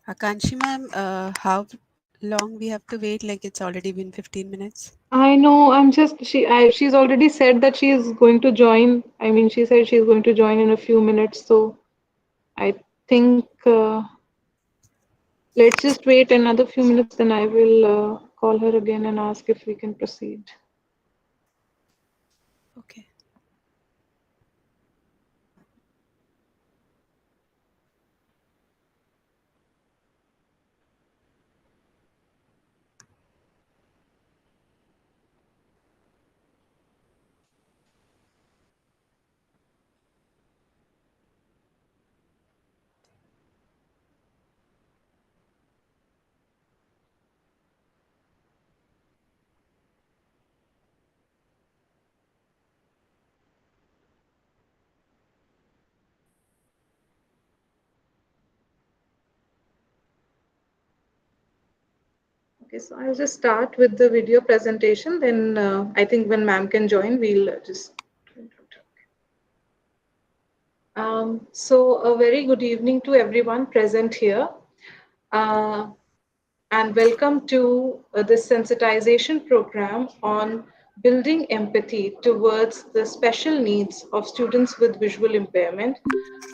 Akanshi ma'am, how long we have to wait? Like it's already been 15 minutes. I know. She's already said that she is going to join. I mean, she said she's going to join in a few minutes. So I think let's just wait another few minutes. Then I will call her again and ask if we can proceed. Okay. Okay, so I'll just start with the video presentation. Then I think when ma'am can join, we'll just. So a very good evening to everyone present here. Uh, and welcome to this sensitization program on building empathy towards the special needs of students with visual impairment,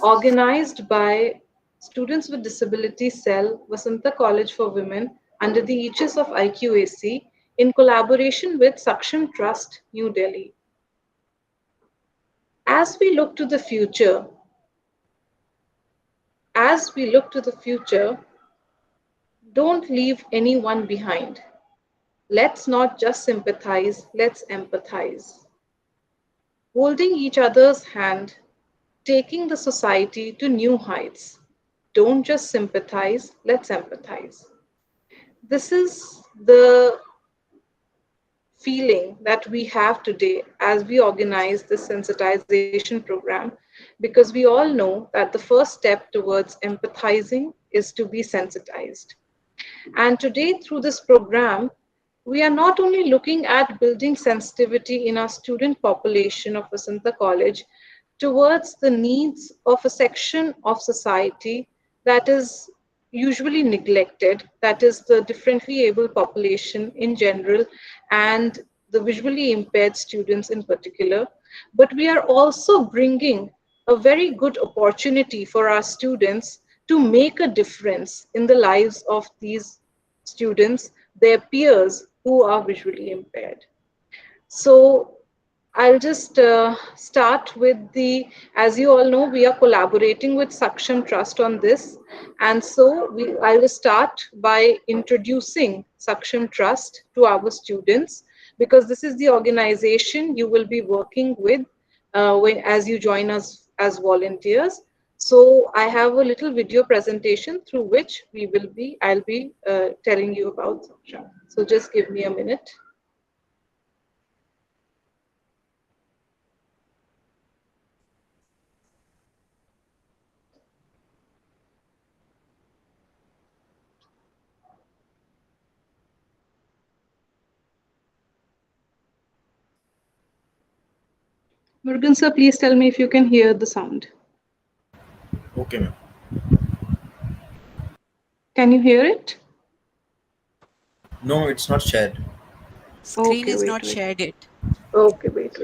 organized by Students with Disability Cell, Vasanta College for Women, under the aegis of IQAC, in collaboration with Saksham Trust, New Delhi. As we look to the future, as we look to the future, don't leave anyone behind. Let's not just sympathize, let's empathize. Holding each other's hand, taking the society to new heights. Don't just sympathize, let's empathize. This is the feeling that we have today as we organize this sensitization program, because we all know that the first step towards empathizing is to be sensitized. And today, through this program, we are not only looking at building sensitivity in our student population of Vasanta College towards the needs of a section of society that is usually neglected, that is the differently able population in general and the visually impaired students in particular, but we are also bringing a very good opportunity for our students to make a difference in the lives of these students, their peers who are visually impaired. So I'll just start with as you all know, we are collaborating with Saksham Trust on this. And so I will start by introducing Saksham Trust to our students, because this is the organization you will be working with as you join us as volunteers. So I have a little video presentation through which I'll be telling you about Saksham. So just give me a minute. Murugan sir, please tell me if you can hear the sound. Okay, ma'am. Can you hear it? No, it's not shared. Screen Okay, is wait, not wait. shared yet. Okay, wait.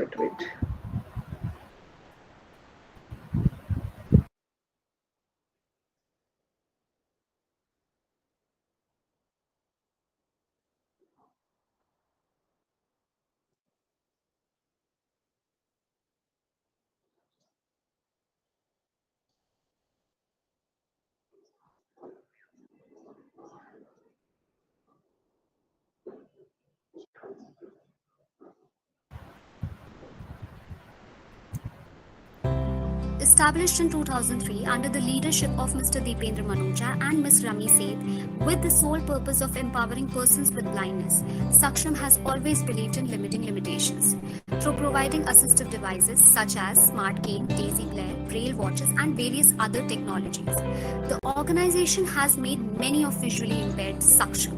Established in 2003 under the leadership of Mr. Deependra Manoja and Ms. Rami Seth, with the sole purpose of empowering persons with blindness, Saksham has always believed in limiting limitations. Through providing assistive devices such as smart cane, daisy Blair, braille watches, and various other technologies, the organization has made many of visually impaired Saksham.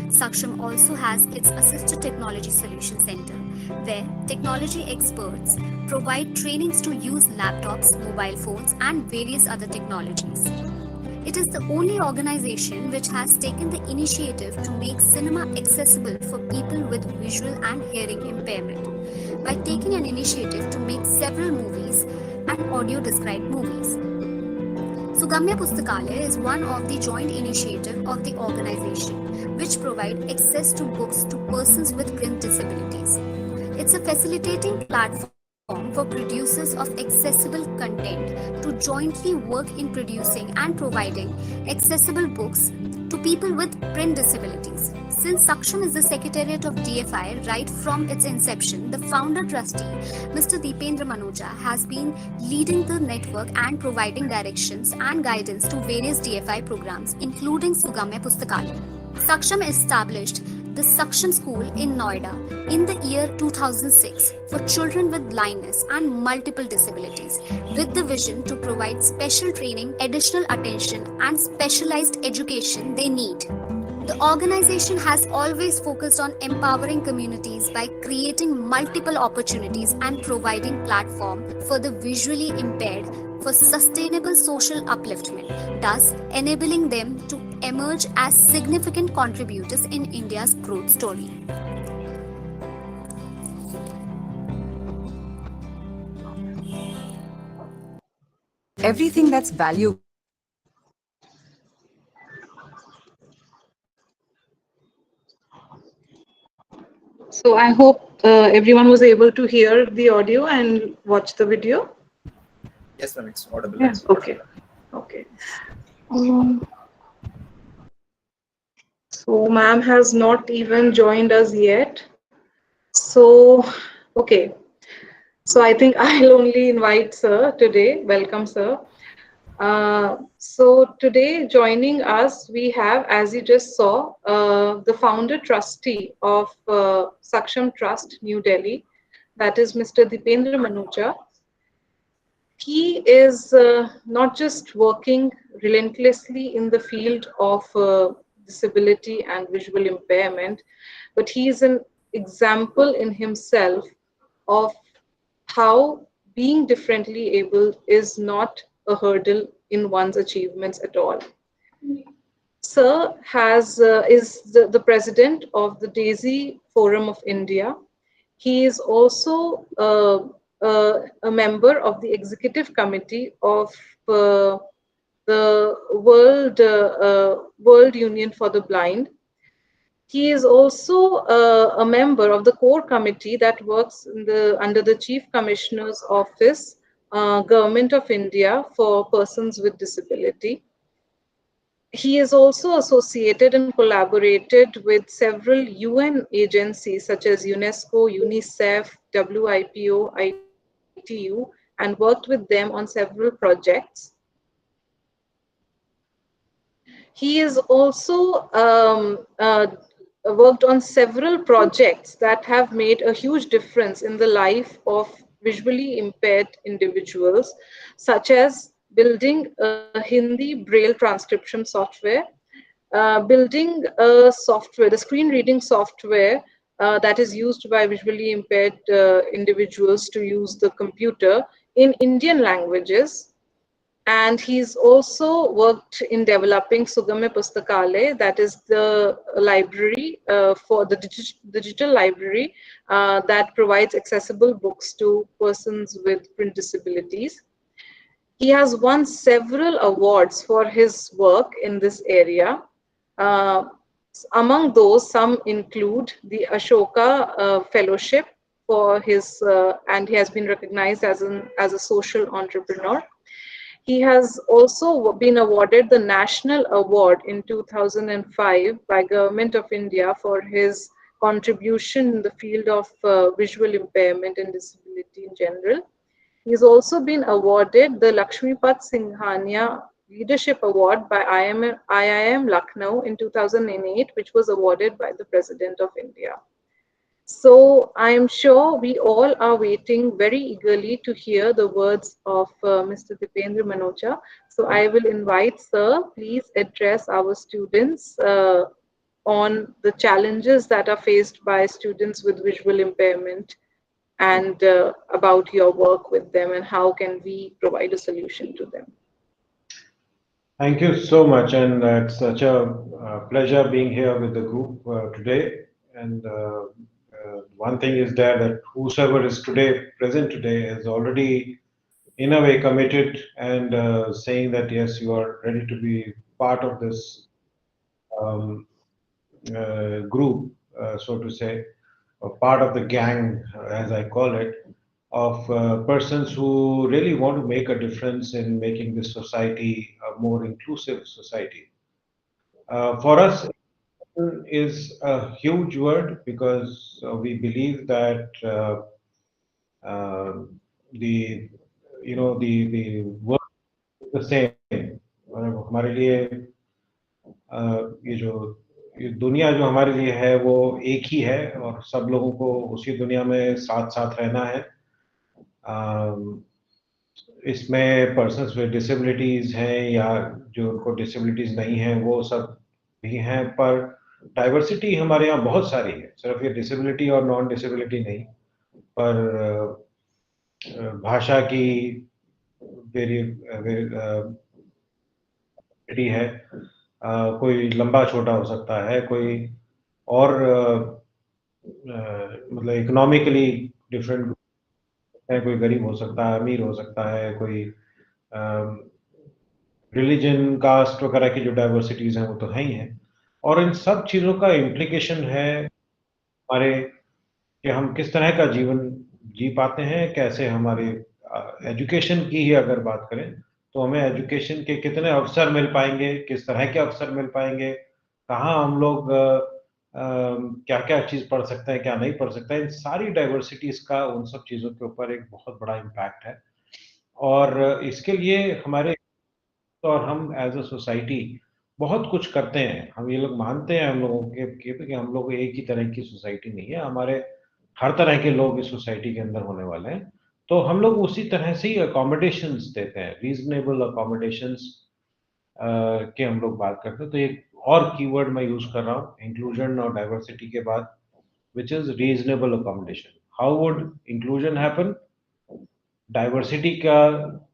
Saksham also has its Assisted Technology Solution Center, where technology experts provide trainings to use laptops, mobile phones, and various other technologies. It is the only organization which has taken the initiative to make cinema accessible for people with visual and hearing impairment by taking an initiative to make several movies and audio described movies. Sugamya Pustakalaya is one of the joint initiative of the organization which provide access to books to persons with print disabilities. It's a facilitating platform for producers of accessible content to jointly work in producing and providing accessible books to people with print disabilities. Since Saksham is the secretariat of DFI right from its inception, the founder trustee, Mr. Deependra Manoja, has been leading the network and providing directions and guidance to various DFI programs, including Sugamya Pustakalaya. Saksham established the Saksham School in Noida in the year 2006 for children with blindness and multiple disabilities, with the vision to provide special training, additional attention, and specialized education they need. The organization has always focused on empowering communities by creating multiple opportunities and providing platform for the visually impaired for sustainable social upliftment, thus enabling them to emerge as significant contributors in India's growth story. Everything that's valuable. So I hope everyone was able to hear the audio and watch the video. Yes, ma'am, it's audible. Yeah. Okay. Okay. Um, so ma'am has not even joined us yet. So, okay. So I think I'll only invite sir today. Welcome, sir. So today joining us, we have, as you just saw, the founder trustee of Saksham Trust, New Delhi, that is Mr. Deependra Manoja. He is not just working relentlessly in the field of disability and visual impairment, but he is an example in himself of how being differently able is not a hurdle in one's achievements at all. Sir is the president of the Daisy Forum of India. He is also a member of the executive committee of the World Union for the Blind. He is also a member of the core committee that works under the Chief Commissioner's Office, Government of India for Persons with Disability. He is also associated and collaborated with several UN agencies such as UNESCO, UNICEF, WIPO, ITU, and worked with them on several projects. He is also worked on several projects that have made a huge difference in the life of visually impaired individuals, such as building a Hindi Braille transcription software, building a software, the screen reading software that is used by visually impaired individuals to use the computer in Indian languages. And he's also worked in developing Sugamya Pustakalaya, that is the library for the digital library that provides accessible books to persons with print disabilities. He has won several awards for his work in this area. Uh, Among those, some include the Ashoka Fellowship for his, and he has been recognized as a social entrepreneur. He has also been awarded the National Award in 2005 by Government of India for his contribution in the field of visual impairment and disability in general. He's also been awarded the Lakshmipat Singhania Leadership Award by IIM Lucknow in 2008, which was awarded by the President of India. So I'm sure we all are waiting very eagerly to hear the words of Mr. Deependra Manoja. So I will invite Sir, please address our students on the challenges that are faced by students with visual impairment and about your work with them and how can we provide a solution to them. Thank you so much, and it's such a pleasure being here with the group today. And one thing is there that whosoever is today present today is already in a way committed and saying that yes, you are ready to be part of this um, group, so to say, or part of the gang, as I call it, of persons who really want to make a difference in making this society a more inclusive society. For us, is a huge word because we believe that uh, the the word is the same. मतलब हमारे लिए ये जो ये दुनिया जो हमारे लिए है वो एक ही है और सब लोगों को उसी दुनिया में साथ साथ रहना है. अम, इसमें पर्सन्स विद डिसेबिलिटीज हैं या जो उनको डिसेबिलिटीज नहीं है वो सब भी हैं, पर डाइवर्सिटी हमारे यहाँ बहुत सारी है, सिर्फ ये डिसेबिलिटी और नॉन डिसेबिलिटी नहीं, पर भाषा की वेरिएबिलिटी है. कोई लंबा छोटा हो सकता है, कोई और मतलब इकोनॉमिकली डिफरेंट है, कोई गरीब हो सकता है, अमीर हो सकता है, कोई रिलीजन, कास्ट वगैरह की जो डाइवर्सिटीज हैं वो तो है ही हैं. और इन सब चीज़ों का इम्प्लीकेशन है हमारे कि हम किस तरह का जीवन जी पाते हैं, कैसे हमारे एजुकेशन की ही अगर बात करें तो हमें एजुकेशन के कितने अवसर मिल पाएंगे, किस तरह के अवसर मिल पाएंगे, कहाँ हम लोग क्या क्या चीज़ पढ़ सकते हैं, क्या नहीं पढ़ सकते हैं, इन सारी डाइवर्सिटीज़ का उन सब चीज़ों के ऊपर एक बहुत बड़ा इम्पैक्ट है. और इसके लिए हमारे और हम एज अ सोसाइटी बहुत कुछ करते हैं. हम ये लोग मानते हैं हम लोगों कि हम लोग एक ही तरह की सोसाइटी नहीं है, हमारे हर तरह के लोग इस सोसाइटी के अंदर होने वाले हैं. तो हम लोग उसी तरह से ही अकोमोडेशंस देते हैं, रीजनेबल अकोमोडेशंस के हम लोग बात करते हैं. तो एक और कीवर्ड मैं यूज कर रहा हूँ इंक्लूजन और डाइवर्सिटी के बाद, which is reasonable accommodation. How would inclusion happen? Diversity का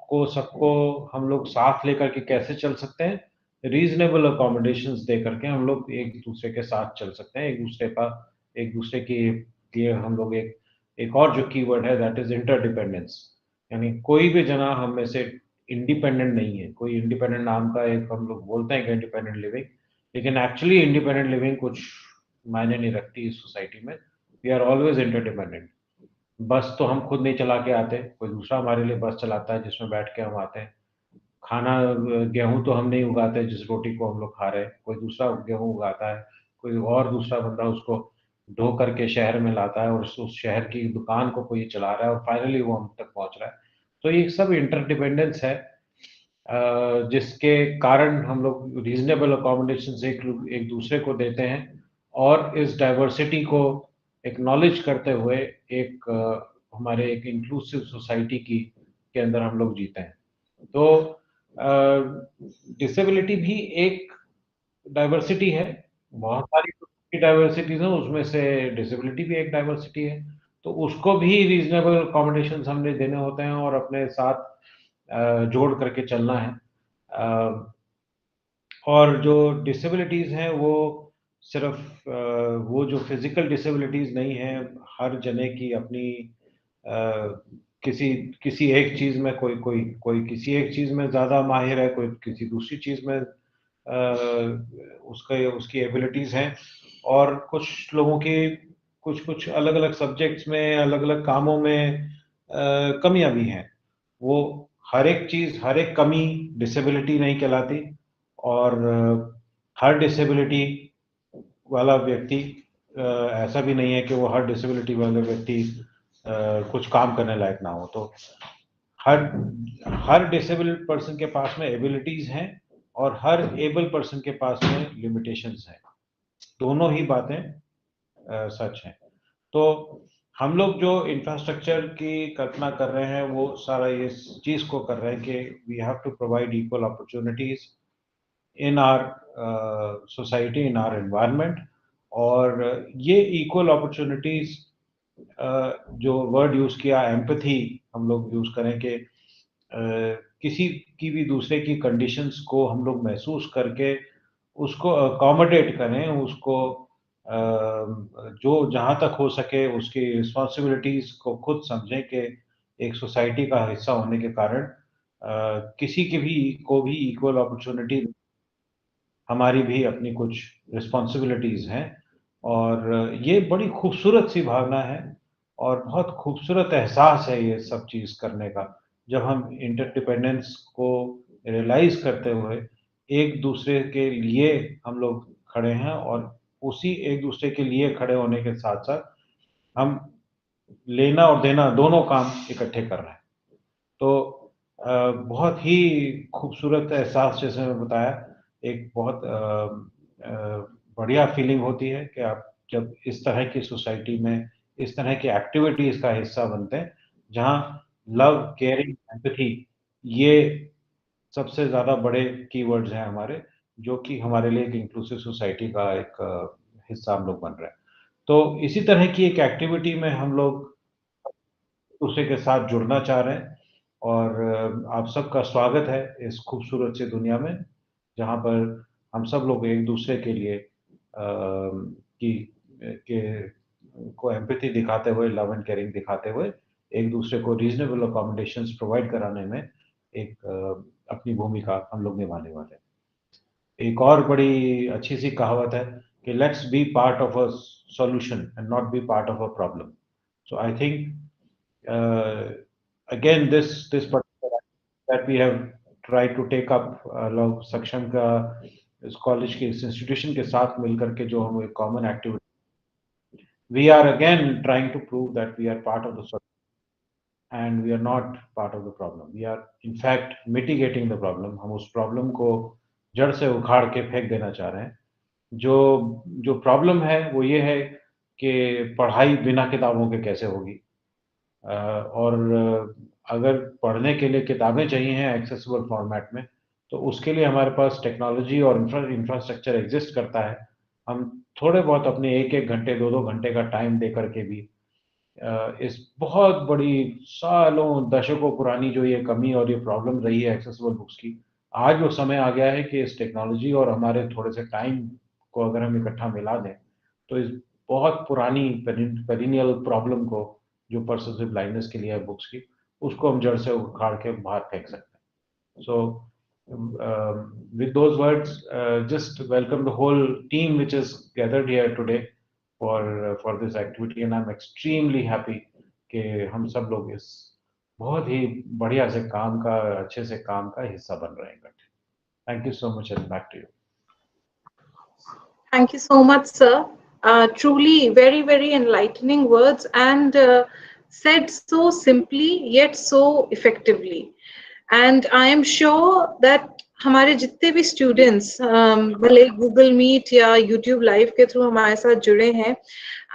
को सबको हम लोग साथ लेकर के कैसे चल सकते हैं? रीजनेबल अकोमोडेशंस दे करके हम लोग एक दूसरे के साथ चल सकते हैं, एक दूसरे के लिए हम लोग एक और जो कीवर्ड है दैट इज इंटरडिपेंडेंस. यानी कोई भी जना हम में से इंडिपेंडेंट नहीं है. कोई इंडिपेंडेंट नाम का एक हम लोग बोलते हैं कि इंडिपेंडेंट लिविंग, लेकिन एक्चुअली इंडिपेंडेंट लिविंग कुछ मायने नहीं रखती इस सोसाइटी में. We are always interdependent. बस तो हम खुद नहीं चला के आते, कोई दूसरा हमारे लिए बस चलाता है जिसमें बैठ के हम आते हैं. खाना गेहूं तो हम नहीं उगाते जिस रोटी को हम लोग खा रहे हैं, कोई दूसरा गेहूं उगाता है, कोई और दूसरा बंदा उसको ढो करके शहर में लाता है और उस शहर की दुकान को कोई चला रहा है और फाइनली वो हम तक पहुंच रहा है. तो ये सब इंटरडिपेंडेंस है जिसके कारण हम लोग रीजनेबल अकोमोडेशन से एक दूसरे को देते हैं और इस डाइवर्सिटी को एक्नॉलेज करते हुए एक हमारे एक इंक्लूसिव सोसाइटी की के अंदर हम लोग जीते हैं. तो डिसेबिलिटी भी एक डाइवर्सिटी है. बहुत सारी डाइवर्सिटीज हैं, उसमें से डिसेबिलिटी भी एक डाइवर्सिटी है. तो उसको भी रीजनेबल अकोमोडेशन हमने देने होते हैं और अपने साथ जोड़ करके चलना है. और जो डिसेबिलिटीज हैं वो सिर्फ वो जो फिजिकल डिसेबिलिटीज नहीं है, हर जने की अपनी किसी किसी एक चीज में कोई कोई कोई किसी एक चीज में ज्यादा माहिर है, कोई किसी दूसरी चीज में उसका उसकी एबिलिटीज हैं. और कुछ लोगों की कुछ कुछ अलग अलग सब्जेक्ट्स में अलग अलग कामों में कमियां भी हैं. वो हर एक चीज हर एक कमी डिसेबिलिटी नहीं कहलाती. और हर डिसेबिलिटी वाला व्यक्ति ऐसा भी नहीं है कि वो हर डिसेबिलिटी वाले व्यक्ति कुछ काम करने लायक ना हो. तो हर हर डिसेबल पर्सन के पास में एबिलिटीज हैं और हर एबल पर्सन के पास में लिमिटेशंस हैं. दोनों ही बातें सच हैं. तो हम लोग जो इंफ्रास्ट्रक्चर की कल्पना कर रहे हैं वो सारा इस चीज को कर रहे हैं कि we have to provide equal opportunities in our society, in our environment. और ये इक्वल अपॉर्चुनिटीज जो वर्ड यूज किया एम्पैथी हम लोग यूज करें कि किसी की भी दूसरे की कंडीशंस को हम लोग महसूस करके उसको अकोमोडेट करें, उसको जो जहाँ तक हो सके उसकी रिस्पॉन्सिबिलिटीज को खुद समझें कि एक सोसाइटी का हिस्सा होने के कारण किसी की भी को भी इक्वल अपॉर्चुनिटी, हमारी भी अपनी कुछ रिस्पॉन्सिबिलिटीज हैं। और ये बड़ी खूबसूरत सी भावना है और बहुत खूबसूरत एहसास है ये सब चीज़ करने का, जब हम इंटरडिपेंडेंस को रियलाइज करते हुए एक दूसरे के लिए हम लोग खड़े हैं और उसी एक दूसरे के लिए खड़े होने के साथ साथ हम लेना और देना दोनों काम इकट्ठे कर रहे हैं। तो बहुत ही खूबसूरत एहसास, जैसे मैं बताया, एक बहुत बढ़िया फीलिंग होती है कि आप जब इस तरह की सोसाइटी में इस तरह की एक्टिविटीज़ का हिस्सा बनते हैं, जहाँ लव, केयरिंग, एम्पैथी, ये सबसे ज़्यादा बड़े कीवर्ड्स हैं हमारे, जो कि हमारे लिए एक इंक्लूसिव सोसाइटी का एक हिस्सा हम लोग बन रहे हैं। तो इसी तरह की एक एक्टिविटी में हम लोग दूसरे के साथ जुड़ना चाह रहे हैं और आप सबका स्वागत है इस खूबसूरत सी दुनिया में, जहाँ पर हम सब लोग एक दूसरे के लिए की के को एम्पैथी दिखाते हुए, लव एंड केयरिंग दिखाते हुए, एक दूसरे को रीजनेबल अकोमोडेशंस प्रोवाइड कराने में एक अपनी भूमिका हम लोग निभाने वाले हैं। एक और बड़ी अच्छी सी कहावत है कि let's be part of a solution and not be part of a problem. So I think again this particular that we have tried to take up along सक्षम का इस कॉलेज के इस इंस्टीट्यूशन के साथ मिलकर के जो हम एक common activity, we are again trying to prove that we are part of the solution and we are not part of the problem. We are in fact mitigating the problem. हम उस problem को जड़ से उखाड़ के फेंक देना चाह रहे हैं। जो जो प्रॉब्लम है वो ये है कि पढ़ाई बिना किताबों के कैसे होगी, और अगर पढ़ने के लिए किताबें चाहिए हैं एक्सेसिबल फॉर्मेट में, तो उसके लिए हमारे पास टेक्नोलॉजी और इंफ्रास्ट्रक्चर एग्जिस्ट करता है। हम थोड़े बहुत अपने एक एक घंटे, दो दो घंटे का टाइम दे करके भी इस बहुत बड़ी सालों दशकों पुरानी जो ये कमी और ये प्रॉब्लम रही है एक्सेसिबल बुक्स की, आज वो समय आ गया है कि इस टेक्नोलॉजी और हमारे थोड़े से टाइम को अगर हम इकट्ठा मिला दें, तो इस बहुत पुरानी पेरिनियल प्रॉब्लम को, जो पर्सन विद ब्लाइंडनेस के लिए है बुक्स की, उसको हम जड़ से उखाड़ के बाहर फेंक सकते हैं। सो with those words, just welcome the whole team which is gathered here today for this activity, and I'm extremely happy कि हम सब लोग इस बहुत ही बढ़िया से काम का, अच्छे से काम का हिस्सा बन रहे हैं इकट्ठे। Thank you so much and back to you. Thank you so much, sir. Truly very, very enlightening words and said so simply yet so effectively. And I am sure that हमारे जितने भी स्टूडेंट्स भले Google meet या YouTube live के through हमारे साथ जुड़े हैं,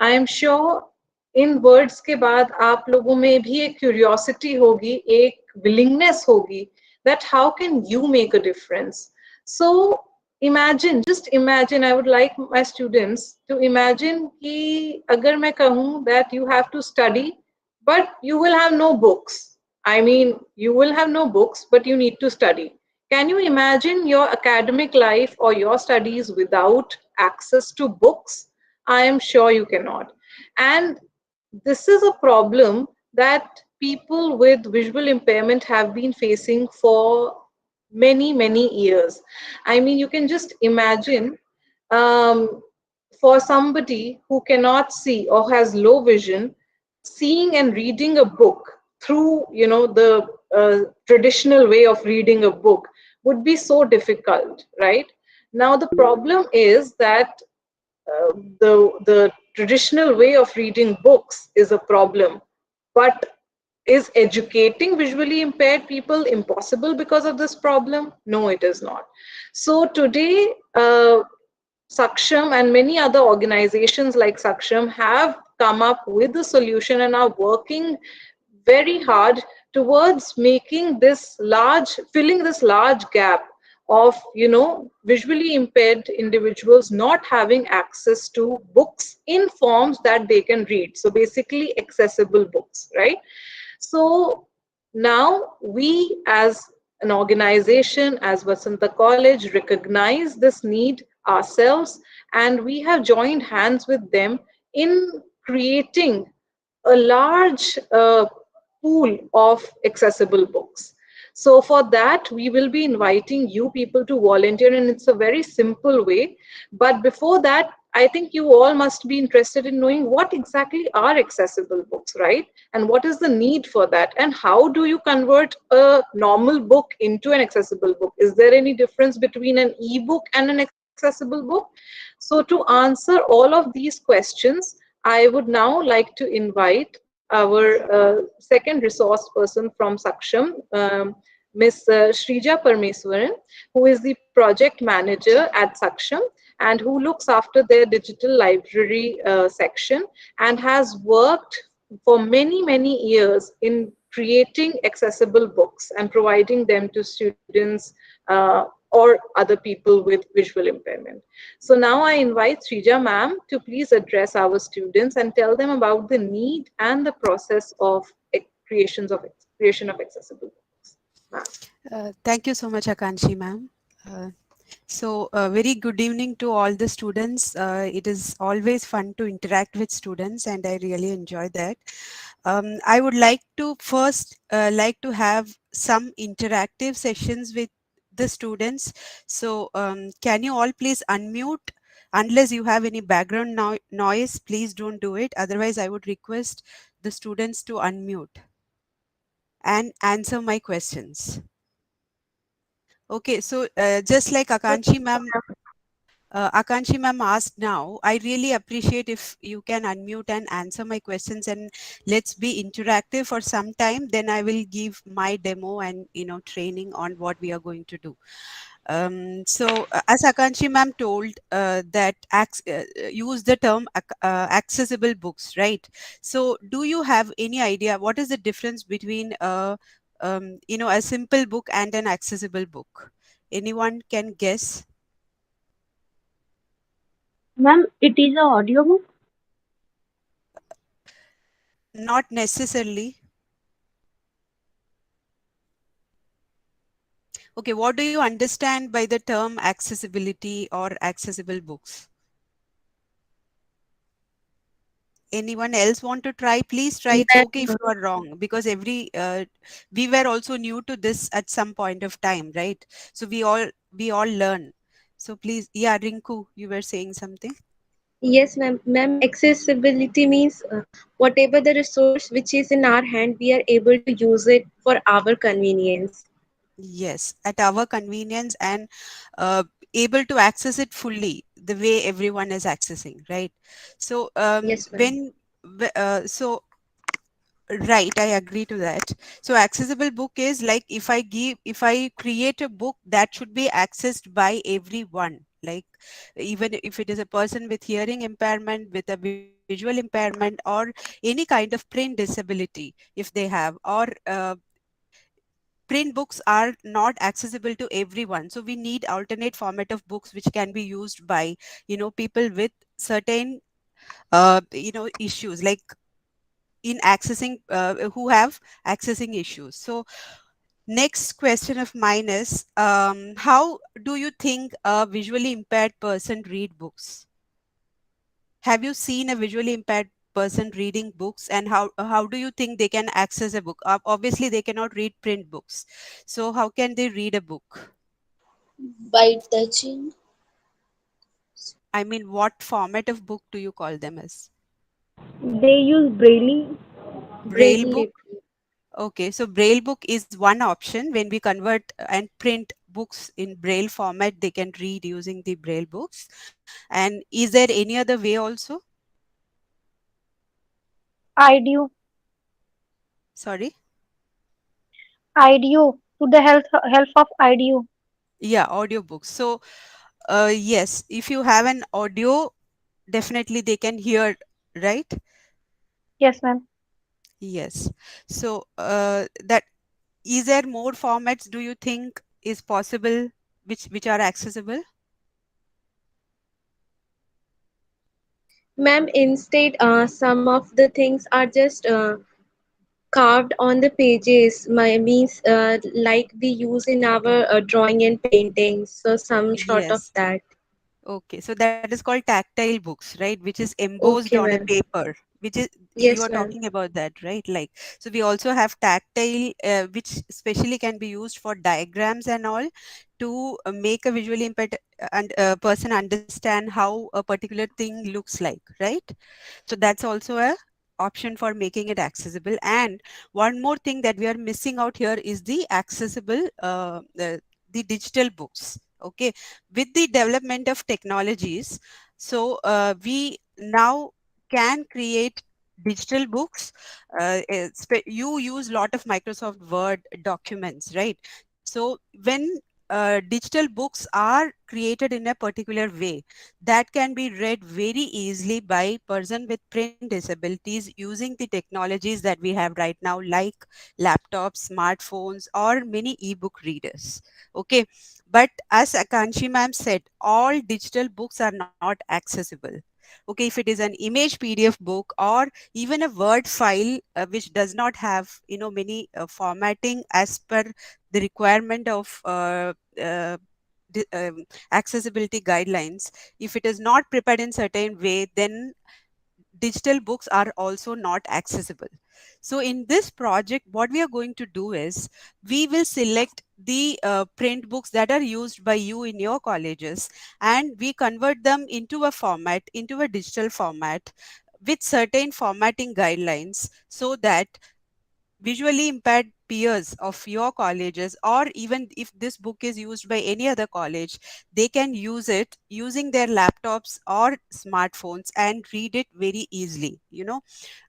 I am sure in words के बाद आप लोगों में भी एक क्यूरियोसिटी होगी, एक विलिंगनेस होगी that how can you make a difference. So imagine, just imagine, I would like my students to imagine कि अगर मैं कहूँ that you have to study but you will have no books. I mean, you will have no books, but you need to study. Can you imagine your academic life or your studies without access to books? I am sure you cannot. And this is a problem that people with visual impairment have been facing for many, many years. I mean, you can just imagine for somebody who cannot see or has low vision, seeing and reading a book through the traditional way of reading a book would be so difficult, right? Now the problem is that the traditional way of reading books is a problem, but is educating visually impaired people impossible because of this problem? No, it is not. So today Saksham and many other organizations like Saksham have come up with a solution and are working very hard towards making filling this large gap of visually impaired individuals not having access to books in forms that they can read. So basically accessible books, right? So Now, we as an organization, as Vasanta College, recognize this need ourselves, and we have joined hands with them in creating a large pool of accessible books. So, for that, we will be inviting you people to volunteer, and it's a very simple way. But before that, I think you all must be interested in knowing what exactly are accessible books, right? And what is the need for that? And how do you convert a normal book into an accessible book? Is there any difference between an e-book and an accessible book? So, to answer all of these questions, I would now like to invite our second resource person from Saksham, Ms. Shrija Parmeswaran, who is the project manager at Saksham and who looks after their digital library section and has worked for many, many years in creating accessible books and providing them to students or other people with visual impairment. So now I invite Srija ma'am to please address our students and tell them about the need and the process of creation of accessible books. Ma'am. Thank you so much, Akanshi ma'am. Uh, very good evening to all the students. It is always fun to interact with students, and I really enjoy that. I would like to first like to have some interactive sessions with the students. So, can you all please unmute? Unless you have any background noise, please don't do it. Otherwise, I would request the students to unmute and answer my questions. Okay, so just like Akanshi ma'am asked now, I really appreciate if you can unmute and answer my questions, and let's be interactive for some time. Then I will give my demo and training on what we are going to do. As Akanshi ma'am told, that use the term accessible books, right? So do you have any idea what is the difference between a simple book and an accessible book? Anyone can guess? Ma'am, it is a audiobook. Not necessarily. Okay, what do you understand by the term accessibility or accessible books? Anyone else want to try? Please try. It's okay if Ma'am, you are wrong, because we were also new to this at some point of time, right? So we all learn. So please, yeah, Rinku, you were saying something. yes, ma'am. Ma'am, accessibility means whatever the resource which is in our hand, we are able to use it for our convenience. Yes, at our convenience, and uh, able to access it fully the way everyone is accessing, right? So Yes, ma'am. when so right, I agree to that. So accessible book is like, if I create a book that should be accessed by everyone, like even if it is a person with hearing impairment, with a visual impairment, or any kind of brain disability, if they have, or print books are not accessible to everyone. So we need alternate format of books which can be used by people with certain issues, like in accessing who have accessing issues. So next question of mine is, how do you think a visually impaired person read books? Have you seen a visually impaired person reading books, and how do you think they can access a book? Obviously they cannot read print books, so how can they read a book? By touching. I mean, what format of book do you call them as? They use Braille. Braille Braille. book. Okay, so Braille book is one option. When we convert and print books in Braille format, they can read using the Braille books. And is there any other way also? IDU, Sorry? IDU to the help of IDU. Yeah, audiobooks. So, yes, if you have an audio, definitely they can hear, right? Yes, ma'am. Yes. So, that is there more formats do you think is possible, which are accessible? Ma'am, instead, some of the things are just carved on the pages, my means like we use in our drawing and paintings. So some sort of Yes. that. Okay, so that is called tactile books, right? Which is embossed Okay, on a ma'am. paper, which is you are Yes, ma'am. talking about that, right? Like, so we also have tactile, which especially can be used for diagrams and all to make a visually impaired and person understand how a particular thing looks like, right? So that's also a option for making it accessible. And one more thing that we are missing out here is the accessible, the digital books. Okay, with the development of technologies, so we now can create digital books. You use a lot of Microsoft Word documents, right? So when digital books are created in a particular way that can be read very easily by person with print disabilities using the technologies that we have right now, like laptops, smartphones, or many ebook readers. Okay, but as Akanshi ma'am said, all digital books are not accessible. Okay, if it is an image PDF book or even a Word file which does not have many formatting as per the requirement of di- um, accessibility guidelines, if it is not prepared in certain way, then digital books are also not accessible. So in this project, what we are going to do is we will select the print books that are used by you in your colleges, and we convert them into a format, into a digital format with certain formatting guidelines, so that visually impaired peers of your colleges, or even if this book is used by any other college, they can use it using their laptops or smartphones and read it very easily.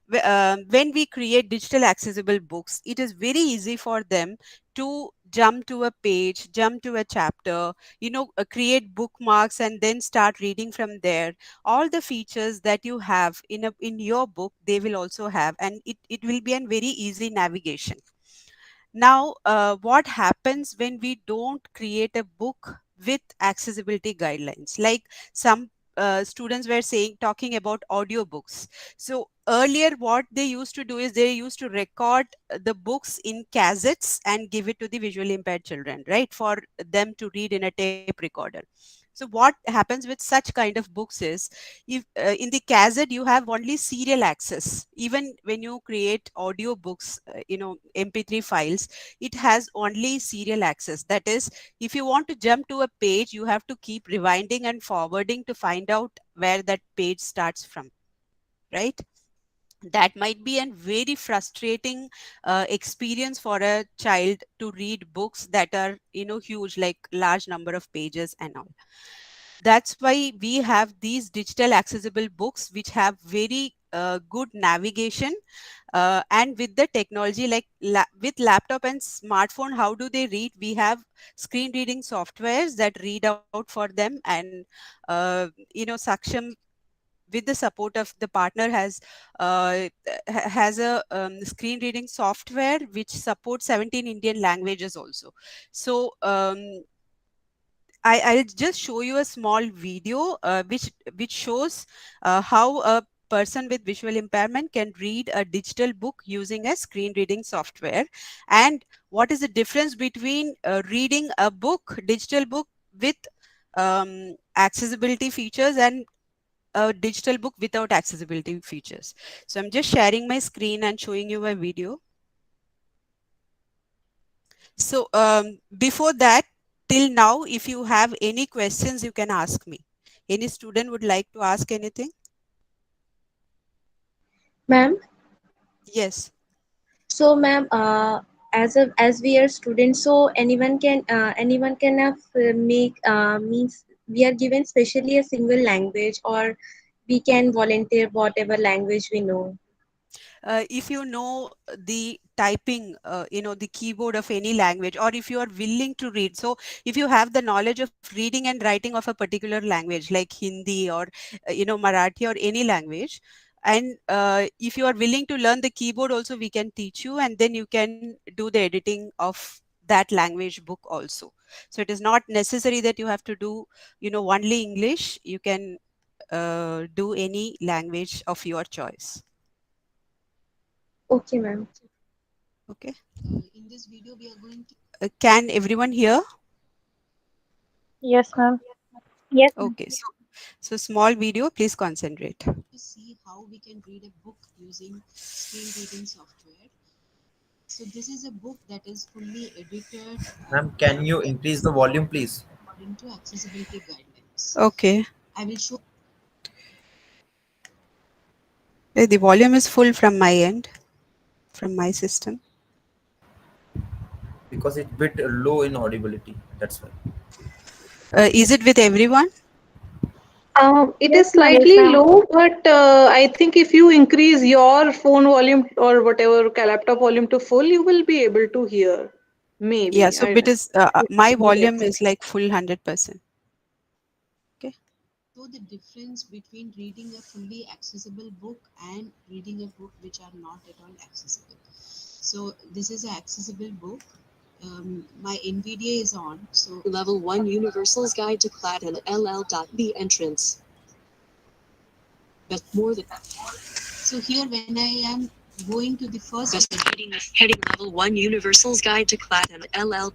When we create digital accessible books, it is very easy for them to jump to a page, jump to a chapter, create bookmarks and then start reading from there. All the features that you have in your book, they will also have, and it will be a very easy navigation. Now, what happens when we don't create a book with accessibility guidelines? Like some students were saying, talking about audiobooks. So earlier, what they used to do is they used to record the books in cassettes and give it to the visually impaired children, right, for them to read in a tape recorder. So what happens with such kind of books is, if in the cassette you have only serial access. Even when you create audio books, mp3 files, it has only serial access. That is, if you want to jump to a page, you have to keep rewinding and forwarding to find out where that page starts from, right? That might be a very frustrating experience for a child to read books that are huge, like large number of pages and all. That's why we have these digital accessible books which have very good navigation, and with the technology, like with laptop and smartphone, how do they read? We have screen reading softwares that read out for them, and Saksham, with the support of the partner, has a screen reading software which supports 17 Indian languages also. So I'll just show you a small video which shows how a person with visual impairment can read a digital book using a screen reading software, and what is the difference between reading a book, digital book with accessibility features, and a digital book without accessibility features. So I'm just sharing my screen and showing you a video. So before that, till now, if you have any questions, you can ask me. Any student would like to ask anything? Ma'am, Yes. so ma'am, as we are students, so anyone can make means we are given specially a single language, or we can volunteer whatever language we know. If you know the typing, the keyboard of any language, or if you are willing to read, so if you have the knowledge of reading and writing of a particular language like Hindi or Marathi or any language, and if you are willing to learn the keyboard also, we can teach you, and then you can do the editing of that language book also. So it is not necessary that you have to do only English. You can do any language of your choice. Okay, ma'am. Okay. In this video, we are going to. Can everyone hear? Yes, ma'am. Yes, ma'am. Okay. So small video. Please concentrate. To see how we can read a book using screen reading software. So this is a book that is fully edited Ma'am, can you increase the volume, please? according to accessibility guidelines. Okay. I will show. The volume is full from my end, from my system. Because it's bit low in audibility. That's why. Is it with everyone? It Yes, is ma'am. Yes, slightly ma'am. low, but I think if you increase your phone volume or whatever laptop volume to full, you will be able to hear. Yeah. Maybe. So I it is. My Yes. volume is like full 100%. Okay. So the difference between reading a fully accessible book and reading a book which are not at all accessible. So this is an accessible book. My NVDA is on. So Level 1 Universal's Guide to CLAT and LL.B entrance. But more than so here when I am going to the first heading Level 1 Universal's Guide to CLAT and LL.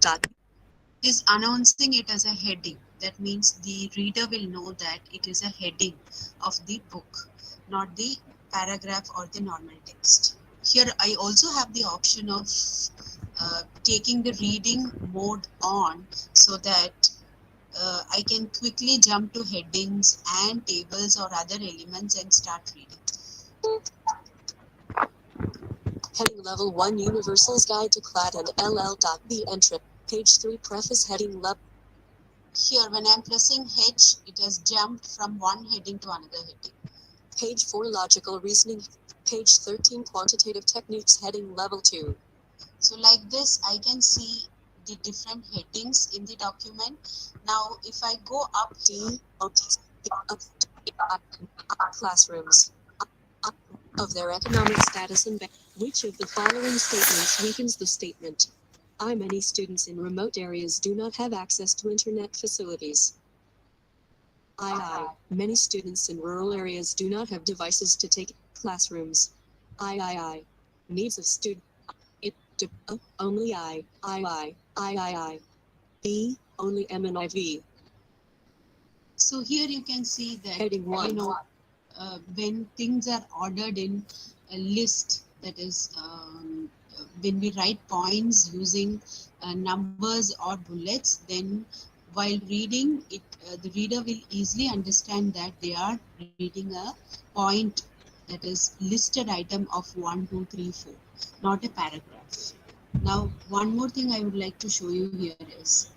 Is announcing it as a heading. That means the reader will know that it is a heading of the book, not the paragraph or the normal text. Here I also have the option of taking the reading mode on so that I can quickly jump to headings and tables or other elements and start reading. Heading Level 1 Universal's Guide to CLAT and LL.B entry. Page 3 Preface Heading Level. Here, when I'm pressing H, it has jumped from one heading to another heading. Page 4 Logical Reasoning. Page 13 Quantitative Techniques Heading Level 2. So like this, I can see the different headings in the document. Now, if I go up D, classrooms, of their economic status and which of the following statements weakens the statement? Many students in remote areas do not have access to internet facilities. Many students in rural areas do not have devices to take classrooms. Needs of student. Only B, only M and IV. So here you can see that, heading 1. When things are ordered in a list, that is, when we write points using numbers or bullets, then while reading it, the reader will easily understand that they are reading a point, that is listed item of 1, 2, 3, 4, not a paragraph. Now, one more thing I would like to show you here is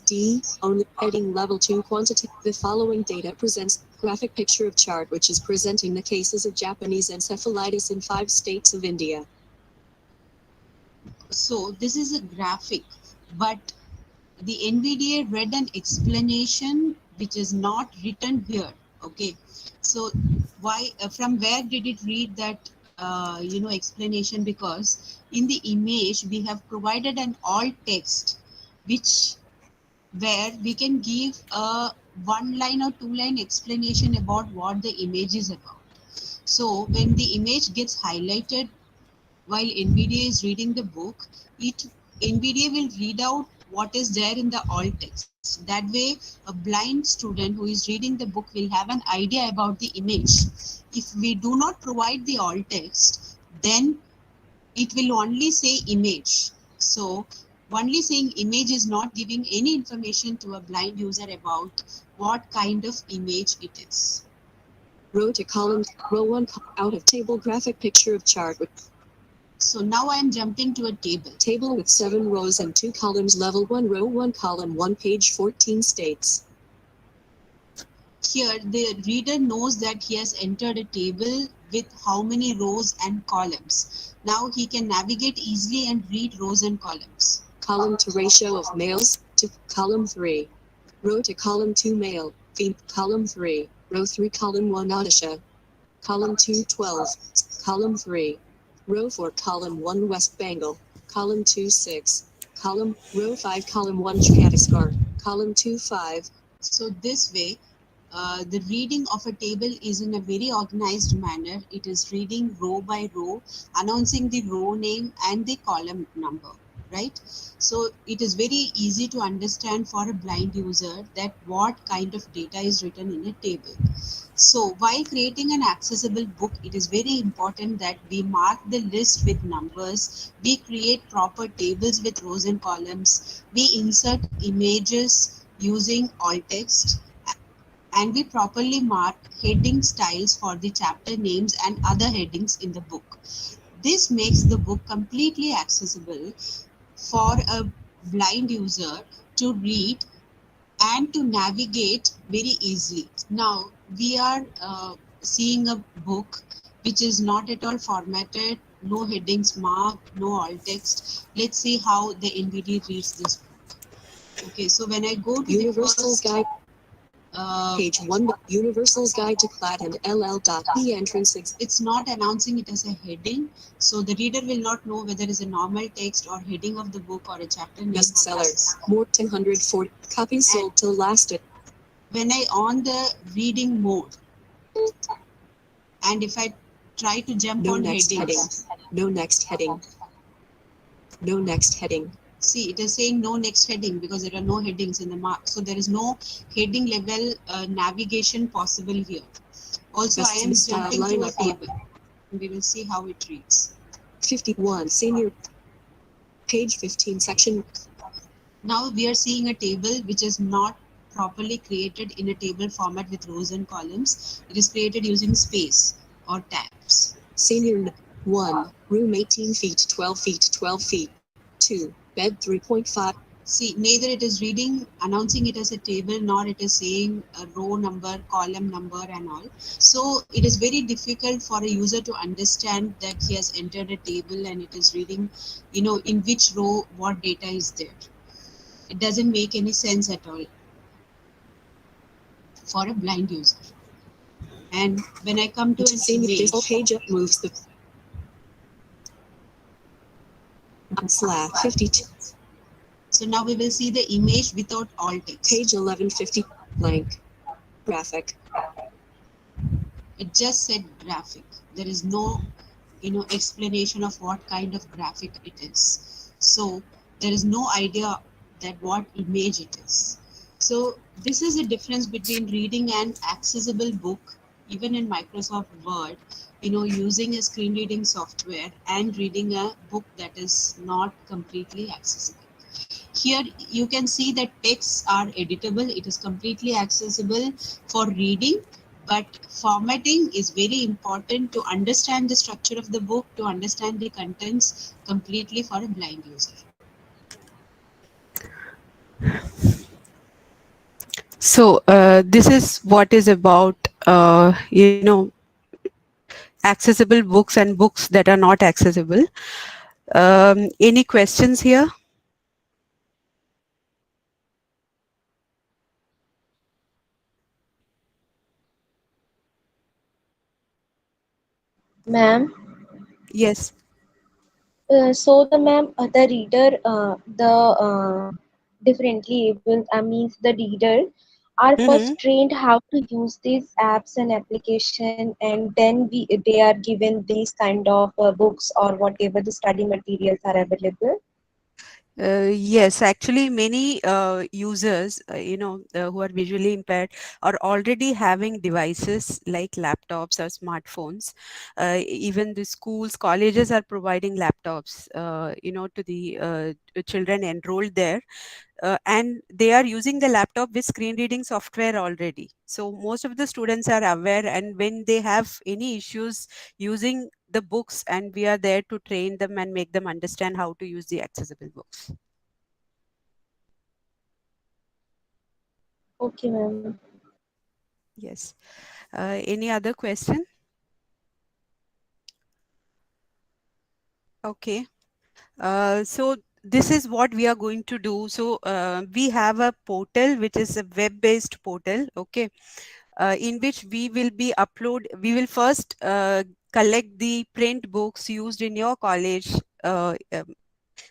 D, only heading level 2 quantity. The following data presents graphic picture of chart which is presenting the cases of Japanese encephalitis in 5 states of India. So this is a graphic, but the NVDA read an explanation which is not written here. Okay, so why? From where did it read that? Explanation, because in the image we have provided an alt text, which where we can give a one line or two line explanation about what the image is about. So when the image gets highlighted while NVDA is reading the book, NVDA will read out what is there in the alt text. That way, a blind student who is reading the book will have an idea about the image. If we do not provide the alt text, then it will only say image. So only saying image is not giving any information to a blind user about what kind of image it is. Row to column, row 1 out of table graphic picture of chart with. So now I am jumping to a table. Table with 7 rows and 2 columns, level 1, row 1, column 1, page 14 states. Here the reader knows that he has entered a table with how many rows and columns. Now he can navigate easily and read rows and columns. Column to ratio of males to column 3. Row to column 2 male, column 3. Row 3 column 1 Odisha. Column 2 12. Column 3. Row 4 column 1 West Bengal. Column 2 6. Row 5 column 1 Chhattisgarh. Column 2 5. So this way the reading of a table is in a very organized manner. It is reading row by row, announcing the row name and the column number, right? So it is very easy to understand for a blind user that what kind of data is written in a table. So while creating an accessible book, it is very important that we mark the list with numbers, we create proper tables with rows and columns, we insert images using alt text, and we properly mark heading styles for the chapter names and other headings in the book. This makes the book completely accessible for a blind user to read and to navigate very easily. Now, we are seeing a book which is not at all formatted, no headings marked, no alt text. Let's see how the NVD reads this book. Okay, so when I go to Universal's the first, Guide, page 1, Universal's Guide to CLAT and LL.B entrance. It's not announcing it as a heading, so the reader will not know whether it's a normal text or heading of the book or a chapter name. Bestsellers, more 140 copies sold till last. When I on the reading mode, and if I try to jump no on next headings, no next heading, no next heading. See, it is saying no next heading because there are no headings in the mark. So there is no heading level navigation possible here. Also, I am jumping to a table. We will see how it reads. 51, senior, page 15, section. Now we are seeing a table which is not properly created in a table format with rows and columns. It is created using space or tabs. Senior 1, room 18 feet, 12 feet, 12 feet. 2, bed 3.5. See, neither it is reading, announcing it as a table, nor it is saying a row number, column number and all. So it is very difficult for a user to understand that he has entered a table and it is reading, in which row what data is there. It doesn't make any sense at all for a blind user. And when I come to an image, page up moves the /52. So now we will see the image without alt text. Page 1150 blank graphic. It just said graphic. There is no explanation of what kind of graphic it is. So there is no idea that what image it is. So this is the difference between reading an accessible book, even in Microsoft Word, using a screen reading software, and reading a book that is not completely accessible. Here you can see that texts are editable. It is completely accessible for reading, but formatting is very important to understand the structure of the book, to understand the contents completely for a blind user. So this is what is about, accessible books and books that are not accessible. Any questions here? Ma'am. Yes. So the ma'am, the reader, the differently able, means the reader are Mm-hmm. first trained how to use these apps and application, and then they are given these kind of books or whatever the study materials are available. Yes, actually, many users, who are visually impaired, are already having devices like laptops or smartphones. Even the schools, colleges are providing laptops, to the children enrolled there. And they are using the laptop with screen reading software already. So most of the students are aware, and when they have any issues using the books, and we are there to train them and make them understand how to use the accessible books. Okay, ma'am. Yes. Any other question? Okay. So this is what we are going to do. So we have a portal which is a web-based portal. Okay. In which we will first collect the print books used in your college,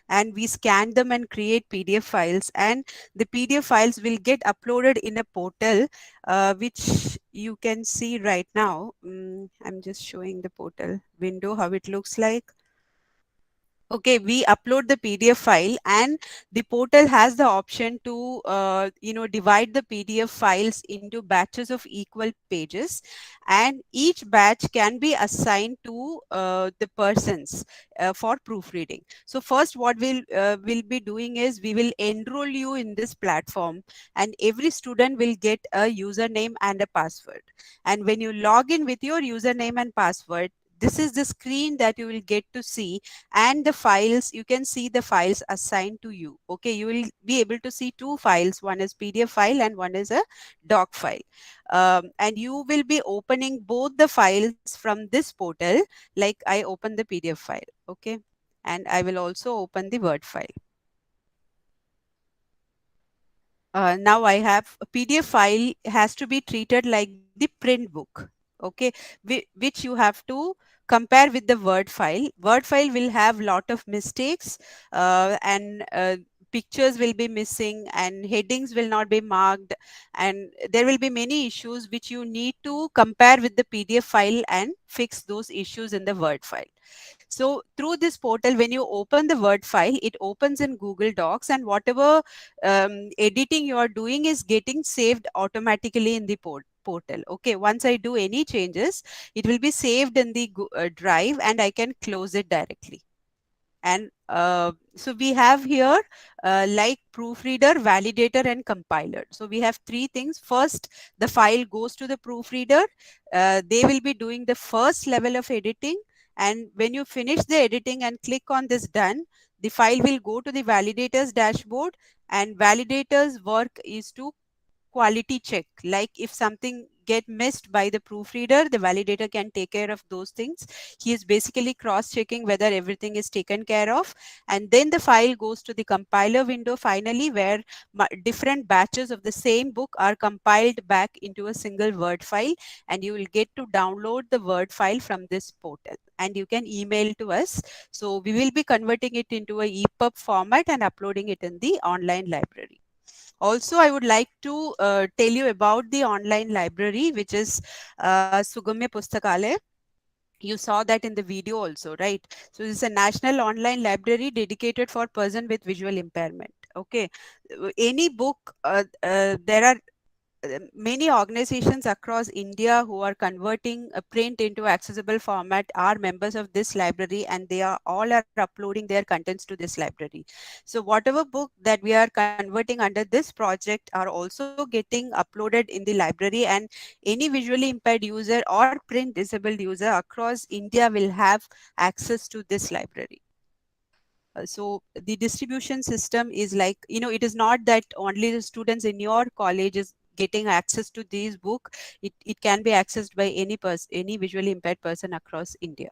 and we scan them and create PDF files, and the PDF files will get uploaded in a portal, which you can see right now. I'm just showing the portal window how it looks like. Okay, we upload the PDF file, and the portal has the option to divide the PDF files into batches of equal pages, and each batch can be assigned to the persons for proofreading. So first what we'll be doing is we will enroll you in this platform, and every student will get a username and a password. And when you log in with your username and password, this is the screen that you will get to see, and the files, you can see the files assigned to you. Okay, you will be able to see two files, one is PDF file and one is a doc file. And you will be opening both the files from this portal, like I open the PDF file. Okay, and I will also open the Word file. Now I have a PDF file has to be treated like the print book. Okay, which you have to compare with the Word file. Word file will have lot of mistakes, and pictures will be missing, and headings will not be marked, and there will be many issues which you need to compare with the PDF file and fix those issues in the Word file. So through this portal, when you open the Word file, it opens in Google Docs, and whatever editing you are doing is getting saved automatically in the portal. Okay, once I do any changes, it will be saved in the drive, and I can close it directly. And so we have here like proofreader, validator, and compiler. So we have three things. First, the file goes to the proofreader. They will be doing the first level of editing, and when you finish the editing and click on this done, the file will go to the validator's dashboard, and validator's work is to quality check. Like if something get missed by the proofreader, the validator can take care of those things. He is basically cross checking whether everything is taken care of, and then the file goes to the compiler window finally, where different batches of the same book are compiled back into a single Word file, and you will get to download the Word file from this portal, and you can email to us. So we will be converting it into a EPUB format and uploading it in the online library. Also, I would like to tell you about the online library, which is Sugamya Pustakalaya. You saw that in the video also, right? So this is a national online library dedicated for person with visual impairment. Okay, any book, there are many organizations across India who are converting a print into accessible format are members of this library, and they are all are uploading their contents to this library. So whatever book that we are converting under this project are also getting uploaded in the library, and any visually impaired user or print disabled user across India will have access to this library. So the distribution system is like, it is not that only the students in your college is getting access to these book. It can be accessed by any visually impaired person across India.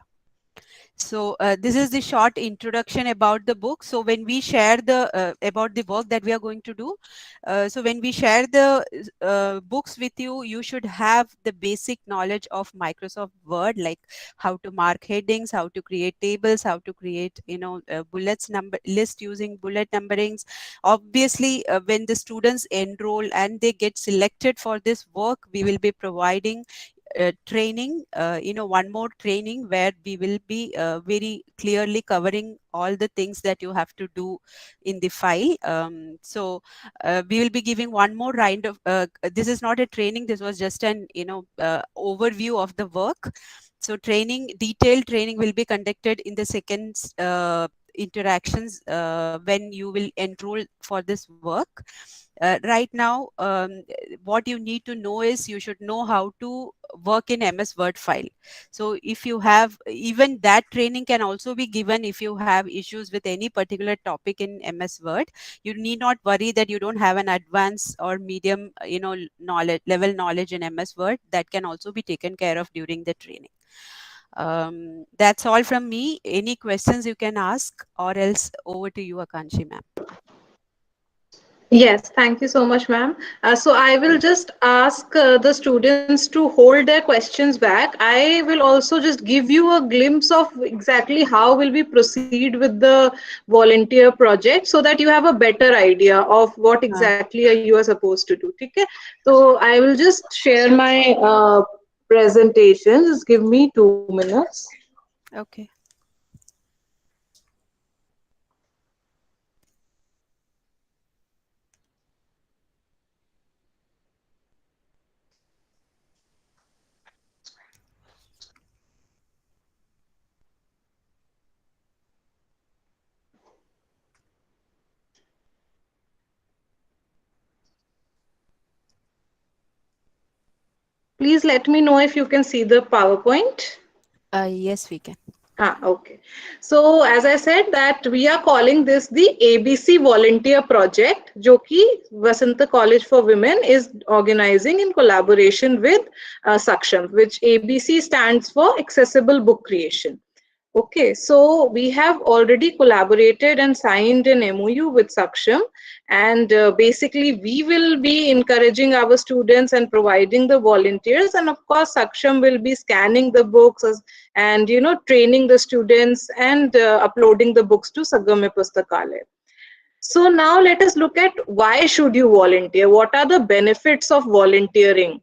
So this is the short introduction about the book. So when we share the about the work that we are going to do, so when we share the books with you, you should have the basic knowledge of Microsoft Word, like how to mark headings, how to create tables, how to create bullets number list using bullet numberings. Obviously, when the students enroll and they get selected for this work, we will be providing training, one more training where we will be very clearly covering all the things that you have to do in the file. So we will be giving one more round of, this is not a training, this was just an, overview of the work. So detailed training will be conducted in the second interactions when you will enroll for this work. Right now, what you need to know is you should know how to work in MS Word file. So if you have, even that training can also be given if you have issues with any particular topic in MS Word. You need not worry that you don't have an advanced or medium, knowledge in MS Word. That can also be taken care of during the training. That's all from me. Any questions you can ask, or else over to you, Akanshi ma'am. Yes, thank you so much, ma'am. So I will just ask the students to hold their questions back. I will also just give you a glimpse of exactly how will we proceed with the volunteer project so that you have a better idea of what Uh, exactly are you are supposed to do. Okay? So I will just share my presentation. Just give me 2 minutes. okay. Please let me know if you can see the PowerPoint. Yes, we can. Okay. So as I said that we are calling this the ABC Volunteer Project, जो कि Vasanta College for Women is organizing in collaboration with Saksham, which ABC stands for Accessible Book Creation. Okay, so we have already collaborated and signed an MOU with Saksham, and basically we will be encouraging our students and providing the volunteers, and of course Saksham will be scanning the books and training the students and uploading the books to Sagame Pustakalaya. So now let us look at why should you volunteer? What are the benefits of volunteering?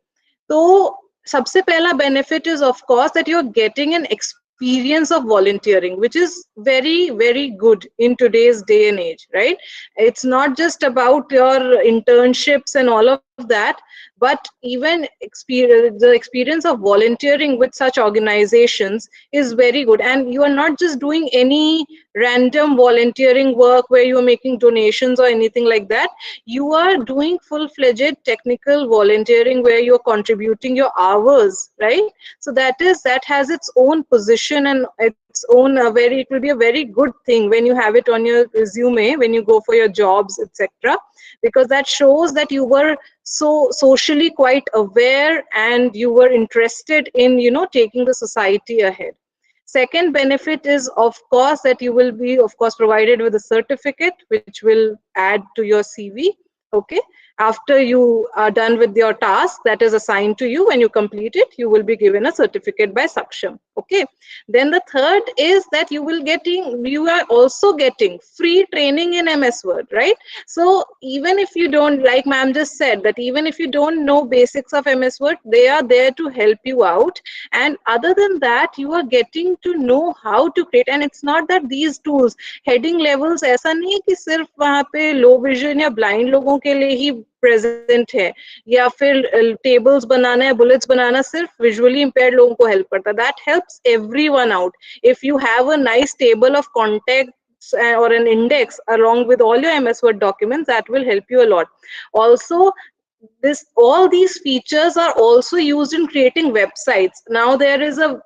So सबसे पहला benefit is of course that you're getting an experience of volunteering, which is very, very good in today's day and age, right? It's not just about your internships and all of that, but even the experience of volunteering with such organizations is very good. And you are not just doing any random volunteering work where you are making donations or anything like that. You are doing full-fledged technical volunteering where you're contributing your hours, right? So that has its own position and its own very, it will be a very good thing when you have it on your resume when you go for your jobs, etc., because that shows that you were so socially quite aware and you were interested in taking the society ahead. Second benefit is, of course, that you will be, of course, provided with a certificate which will add to your CV. Okay. After you are done with your task that is assigned to you, when you complete it, you will be given a certificate by Saksham. Okay. Then the third is that you are also getting free training in MS Word, right? So even if you don't, like ma'am just said, that even if you don't know basics of MS Word, they are there to help you out. And other than that, you are getting to know how to create. And it's not that these tools, heading levels, ऐसा नहीं है कि सिर्फ वहाँ पे low vision या blind लोगों के लिए ही present है, या फिर tables बनाना या bullets बनाना सिर्फ visually impaired लोगों को help करता. That helps everyone out. If you have a nice table of contacts or an index along with all your MS Word documents, that will help you a lot. Also, all these features are also used in creating websites. Now there is a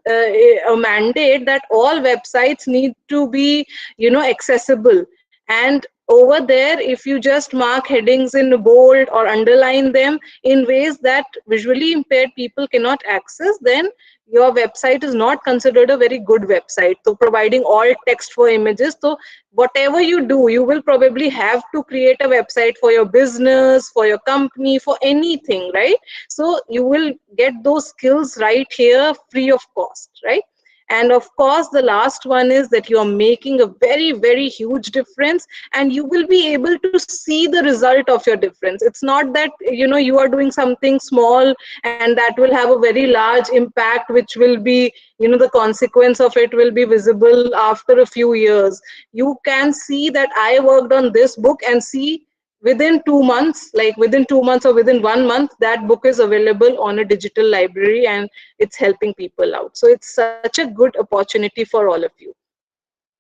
mandate that all websites need to be accessible, and over there if you just mark headings in bold or underline them in ways that visually impaired people cannot access, then your website is not considered a very good website. So providing all text for images, so whatever you do, you will probably have to create a website for your business, for your company, for anything, right? So you will get those skills right here free of cost, right? And of course, the last one is that you are making a very, very huge difference, and you will be able to see the result of your difference. It's not that you are doing something small and that will have a very large impact, which will be the consequence of it will be visible after a few years. You can see that I worked on this book and see within 2 months, like within 2 months or within 1 month, that book is available on a digital library and it's helping people out. So it's such a good opportunity for all of you.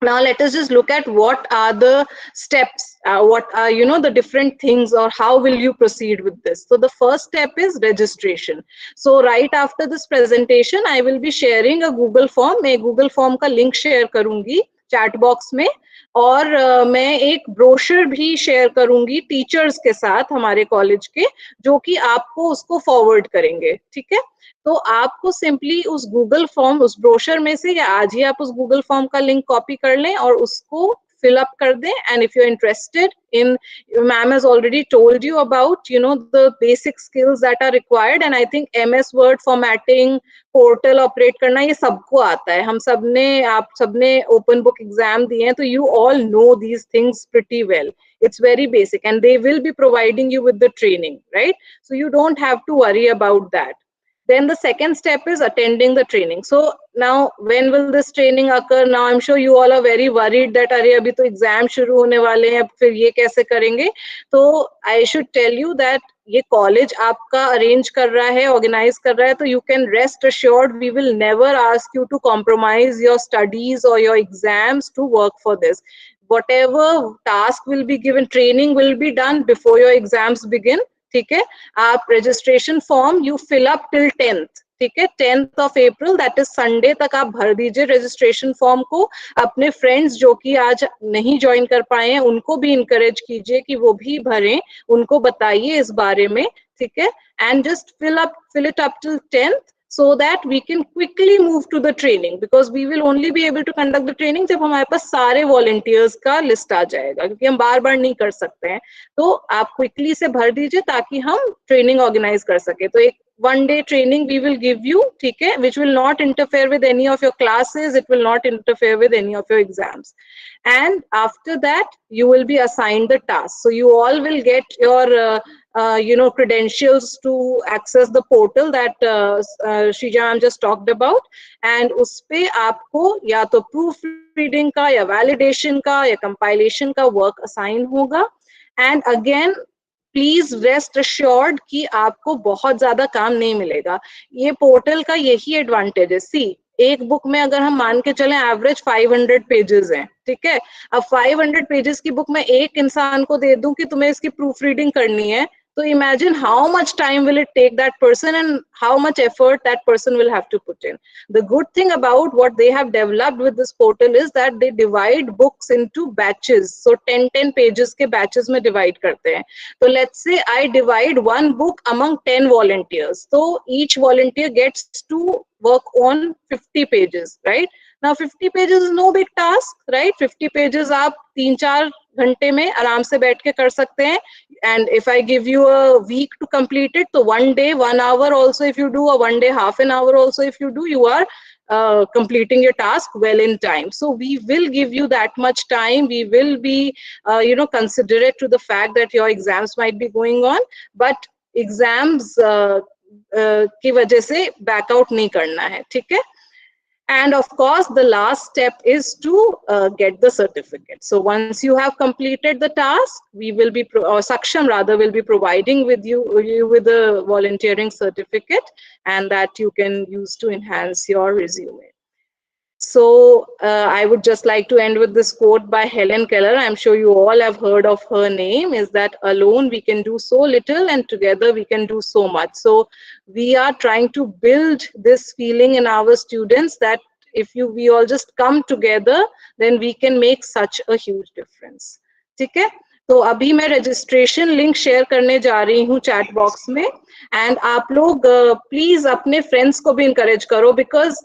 Now let us just look at what are the steps, what are the different things, or how will you proceed with this. So the first step is registration. So right after this presentation I will be sharing a Google form. मैं Google form का link share करूंगी chat box में, और मैं एक brochure भी share करूंगी teachers के साथ हमारे कॉलेज के, जो कि आपको उसको फॉरवर्ड करेंगे. ठीक है. तो आपको सिंपली उस गूगल फॉर्म, उस ब्रोशर में से, या आज ही आप उस गूगल फॉर्म का लिंक कॉपी कर लें और उसको fill up kar dein. And if you're interested in, ma'am has already told you about, you know, the basic skills that are required. And I think MS Word formatting, portal operate करना, ये सबको आता है. हम सबने, आप सबने open book exam दिए हैं, तो you all know these things pretty well. It's very basic, and they will be providing you with the training, right? So you don't have to worry about that. Then the second step is attending the training. So now, when will this training occur? Now I'm sure you all are very worried that अरे अभी तो exam शुरू होने वाले हैं, फिर ये कैसे करेंगे. तो I should tell you that ये कॉलेज आपका अरेंज कर रहा है, ऑर्गेनाइज कर रहा है, तो you can rest assured we will never ask you to compromise your studies or your exams to work for this. Whatever task will be given, training will be done before your exams begin. ठीक है. आप registration form you fill up till 10th. ठीक है, 10th of April, that is Sunday तक आप भर दीजिए registration form को. अपने फ्रेंड्स जो कि आज नहीं ज्वाइन कर पाए हैं उनको भी इनकरेज कीजिए कि वो भी भरें, उनको बताइए इस बारे में. ठीक है, and just fill it up till 10th so that we can quickly move to the training, because we will only be able to conduct the training जब हमारे पास सारे volunteers का लिस्ट आ जाएगा, क्योंकि हम बार बार नहीं कर सकते हैं. तो आप क्विकली से भर दीजिए ताकि हम ट्रेनिंग ऑर्गेनाइज कर सके. तो एक one day training we will give you, ठीक है, which will not interfere with any of your classes, it will not interfere with any of your exams. And after that you will be assigned the task. So you all will get your credentials to access the portal that Shrija ma'am just talked about. And उसपे आपको या तो proof reading का या validation का या compilation का work assign होगा. And again, please rest assured कि आपको बहुत ज्यादा काम नहीं मिलेगा. ये पोर्टल का यही एडवांटेज है. सी, एक बुक में अगर हम मान के चलें एवरेज 500 पेजेस हैं, ठीक है. अब 500 पेजेस की बुक मैं एक इंसान को दे दूं कि तुम्हें इसकी प्रूफ रीडिंग करनी है, तो imagine how much time will it take that person and how much effort that person will have to put in. The good thing about what they have developed with this portal is that they divide books into batches. So 10 pages के batches में divide करते हैं. So let's say I divide one book among 10 volunteers. So each volunteer gets to work on 50 pages, right? Now 50 pages is no big task, right? 50 pages आप 3-4 घंटे में आराम से बैठ के कर सकते हैं. And if I give you a week to complete it, so one day, 1 hour also if you do, or one day, half an hour also if you do, you are completing your task well in time. So we will give you that much time. We will be, considerate to the fact that your exams might be going on, but exams की वजह से back out नहीं करना है, ठीक है. And of course, the last step is to get the certificate. So once you have completed the task, we will be, or Saksham rather, will be providing with you with a volunteering certificate, and that you can use to enhance your resume. So I would just like to end with this quote by Helen Keller. I'm sure you all have heard of her name, is that alone we can do so little and together we can do so much. So we are trying to build this feeling in our students that if we all just come together, then we can make such a huge difference. ठीक है? तो अभी मैं registration link share करने जा रही हूँ chat box में, and आप लोग please अपने friends को भी encourage करो, because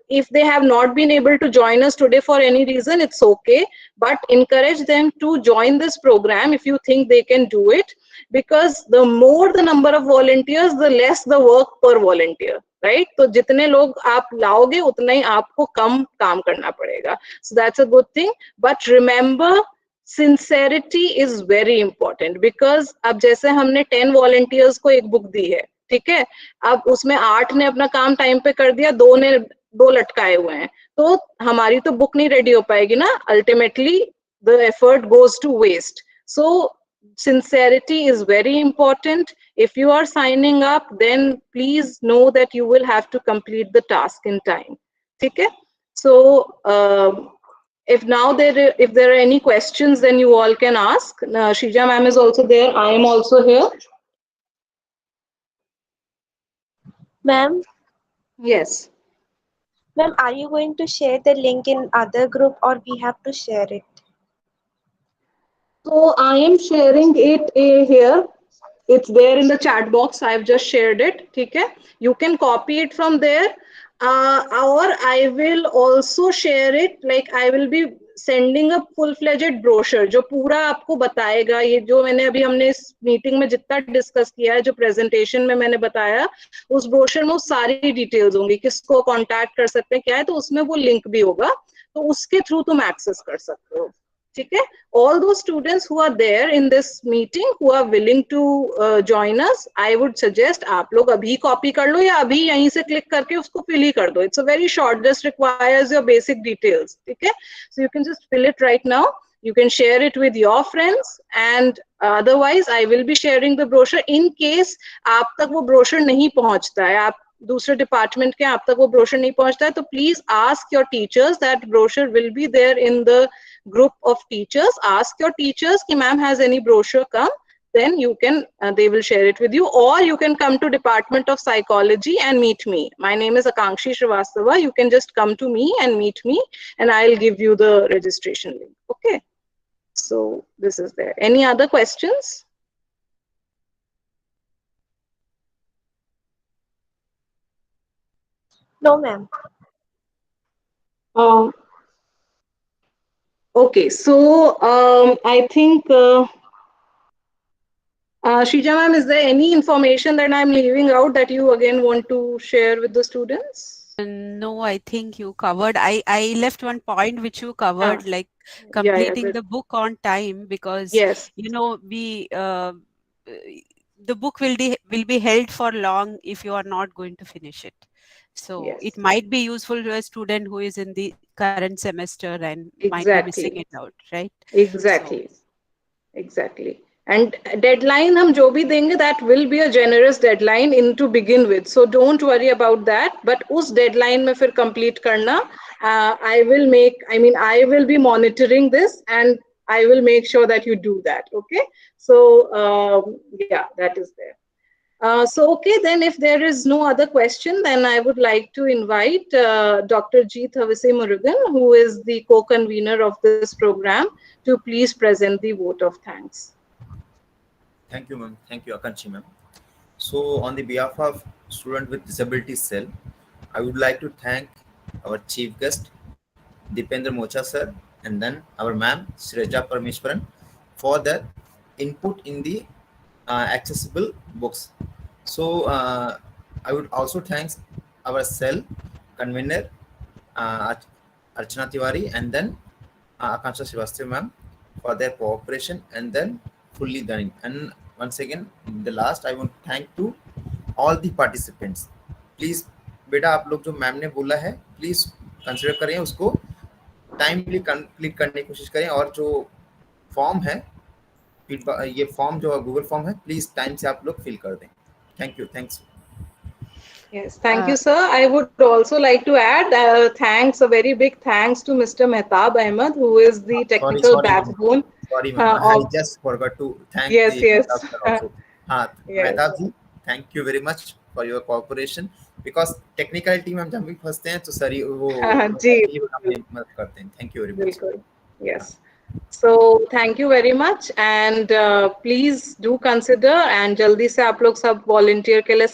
if they have not been able to join us today for any reason, it's okay, but encourage them to join this program if you think they can do it, because the more the number of volunteers, the less the work per volunteer, right? तो जितने लोग आप लाओगे उतना ही आपको कम काम करना पड़ेगा. So that's a good thing, but remember, sincerity is very important, because अब जैसे हमने 10 volunteers को एक बुक दी है, ठीक है, अब उसमें 8 ने अपना काम टाइम पे कर दिया, 2 लटकाए हुए हैं, तो हमारी तो बुक नहीं रेडी हो पाएगी ना. Ultimately the effort goes to waste. So sincerity is very important. If you are signing up, then please know that you will have to complete the task in time. ठीक है? So if there are any questions, then you all can ask. Shrija ma'am is also there. I am also here. Ma'am, Yes. ma'am, are you going to share the link in other group, or we have to share it? So I am sharing it here. It's there in the chat box. I've just shared it. ठीक है? You can copy it from there. Or I will also share it, like I will be sending a full fledged brochure जो पूरा आपको बताएगा, ये जो हमने इस मीटिंग में जितना डिस्कस किया है, जो प्रेजेंटेशन में मैंने बताया, उस ब्रोशर में वो सारी डिटेल्स होंगी, किसको कांटेक्ट कर सकते हैं, क्या है, तो उसमें वो लिंक भी होगा, तो उसके थ्रू तुम एक्सेस कर सकते हो, ठीक है। All those students who are there in this meeting who are willing to join us, I would suggest आप लोग अभी कॉपी कर लो या अभी यहीं से क्लिक करके उसको फिल ही कर दो. It's a very short, just requires your basic details, ठीक है. So you can just fill it right now. You can share it with your friends, and otherwise I will be sharing the brochure in case आप तक वो brochure नहीं पहुंचता है, आप दूसरे डिपार्टमेंट के आप तक वो ब्रोशर नहीं पहुंचता है, तो please ask your teachers, that brochure will be there in the group of teachers. Ask your teachers ki ma'am has any brochure come, then you can they will share it with you, or you can come to Department of Psychology and meet me. My name is Akankshi Srivastava. You can just come to me and meet me, and I'll give you the registration link. Okay, so this is there. Any other questions? No, ma'am. Okay, so I think Shrija ma'am, is there any information that I'm leaving out that you again want to share with the students? No, I think you covered. I left one point which you covered, like Yeah, completing the book on time, because yes, we the book will be held for long if you are not going to finish it. So yes, it might be useful to a student who is in the current semester and might be missing it exactly, out, right? So exactly. Exactly. And deadline हम जो भी देंगे, that will be a generous deadline in to begin with. So don't worry about that. But उस deadline में फिर complete करना, I will be monitoring this, and I will make sure that you do that. Okay. So yeah, that is there. So okay, then if there is no other question, then I would like to invite Dr. G. Thavise Murugan, who is the co-convener of this program, to please present the vote of thanks. Thank you, ma'am. Thank you, Akanshi, ma'am. So, on the behalf of Student with Disabilities Cell, I would like to thank our chief guest, Dipendra Mocha sir, and then our ma'am, Sreja Parmeshwaran, for their input in the accessible books. So, I would also thank our cell convener, Archana Tiwari, and then Akansha Srivastava ma'am for their cooperation and then fully done. And once again, in the last, I want to thank to all the participants. Please, बेटा आप लोग जो ma'am ने बोला है, please consider करें उसको, timely complete करने की कोशिश करें, और जो फॉर्म है, ये फॉर्म जो गूगल फॉर्म है, प्लीज टाइम से आप लोग फिल कर दें. Thank you. Thanks. Yes, thank you, sir. I would also like to add thanks, a very big thanks to Mr. Mehtab Ahmed, who is the technical backbone. Sorry, ma'am. I just forgot to thank yes, the yes. Mehtab sir also. Yes. Mehtab ji, thank you very much for your cooperation, because technical team हम जब भी फंसते हैं तो sir वो मदद करते हैं. Thank you very much. Yes. So thank you very much, and please do consider, and जल्दी से आप लोग सब volunteer के लिए